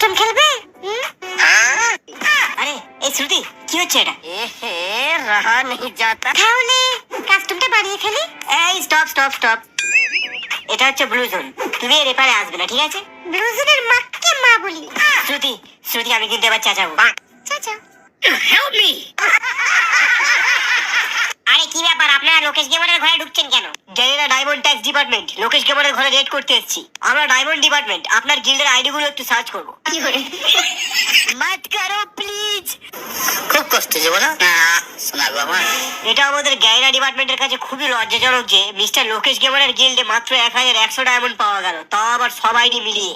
Custom খেলবে? আরে এই শ্রুতি, কি হচ্ছে এটা? এহে রাহা নেই যাতা। তাহলে কাস্টমটা বাড়িয়ে ফেলি। এই স্টপ স্টপ স্টপ, এটা হচ্ছে ব্লু জোন, তুমি এর এপারে আসবে না, ঠিক আছে? ব্লুজনের মাকে মা বলি। শ্রুতি শ্রুতি, আমি কিন্তু এবার চাচাবো। চাচা হেল্প মি। আরে কি ব্যাপার, আপনারা লোকেশ গেমারের ঘরে ঢুকছেন কেন? জানি না, ডায়মন্ড ট্যাক্স ডিপার্টমেন্ট লোকেশ গেমারের ঘরে রেড করতে এসেছি। আমরা ডায়মন্ড ডিপার্টমেন্ট, আপনার গিল্ডের আইডি গুলো একটু সার্চ করবো। কি করে? মাত করো প্লিজ। খুব কষ্ট যাবো না শোনা বাবা। এটা আমাদের গ্যারেনা ডিপার্টমেন্টের কাছে খুবই লজ্জাজনক যে মিস্টার লোকেশ গেমারের গিল্ডে মাত্র 1100 ডায়মন্ড পাওয়া গেল, তাও আবার সব আইডি মিলিয়ে।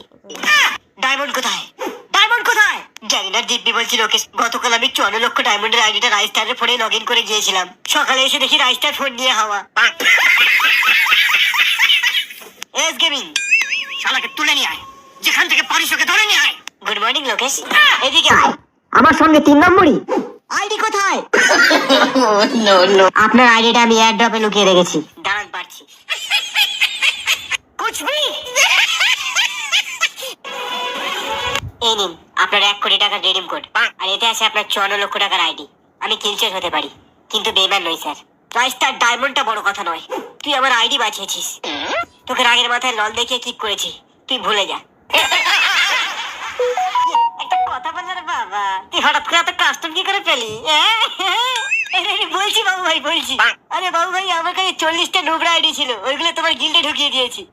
ডায়মন্ড কোথায়? ডায়মন্ড কোথায়? জানি না, দিব্যি বলছি লোকেশ, গতকাল আমি 54 লক্ষ ডায়মন্ডের আইডিটা রাইস্টারের ফোনে লগ ইন করে গিয়েছিলাম। সকালে এসে দেখি রাইস্টার ফোন নিয়ে হাওয়া। এস গেমিং, শালাকে তুলে নিয়ে আয়, যেখান থেকে পারিস ওকে ধরে নিয়ে আয়। গুড মর্নিং লোকেশ, এদিকে আয়। আমার সঙ্গে 3 নম্বরই। আইডি কোথায়? No no. আপনার আইডিটা আমি এয়ার ড্রপে লুকিয়ে রেখেছি, দাঁড়ান পারছি। কুছবি। এই নিন আপনার 1 কোটি টাকার রিডিম কোড, আর এতে আছে আপনার 54 লক্ষ টাকার আইডি। আমি কিলচের হতে পারি, কিন্তু বেইমান নই স্যার। রাইস্টার ডায়মন্ডটা বড় কথা নয়, তুই আমার আইডি বাঁচিয়েছিস। তোকে রাগের মাথায় লল দেখিয়ে কিক করেছি, তুই ভুলে যা। একটা কথা বল না বাবা, তুই হঠাৎ করে এত কাস্টম কি করে পেলি? বলছি বাবু ভাই, বলছি। আরে বাবু ভাই, আমার কাছে 40টা নোবরা আইডি ছিল, ওইগুলো তোমার গিল্ডে ঢুকিয়ে দিয়েছি।